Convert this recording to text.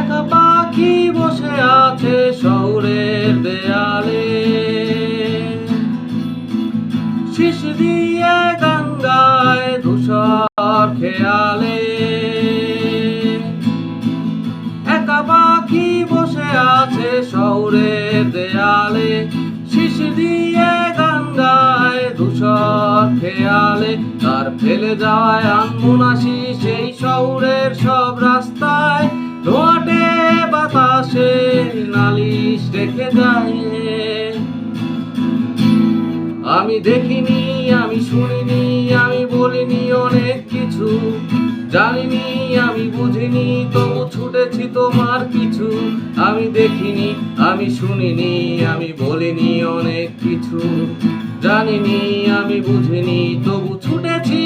একা পাখি বসে আছে শহরের দেয়ালে, শিশ দিয়ে গান গায় ধূসর খেয়ালে। একা পাখি বসে আছে শহরের দেয়ালে, শিশ দিয়ে গান গায় ধূসর খেয়ালে। তার ফেলে যাওয়ায় আনমনাসি সেই শহরের সব রাস্তায়, ধোঁয়াটে বাতাসে নালিশ রেখে যায়। আমি দেখিনি, আমি শুনিনি, আমি বলিনি অনেক কিছু, জানিনি, আমি বুঝিনি, তবু ছুটেছি তোমার পিছু। আমি দেখিনি, আমি শুনিনি, আমি বলিনি অনেক কিছু, জানিনি, আমি বুঝিনি, তবু ছুটেছি।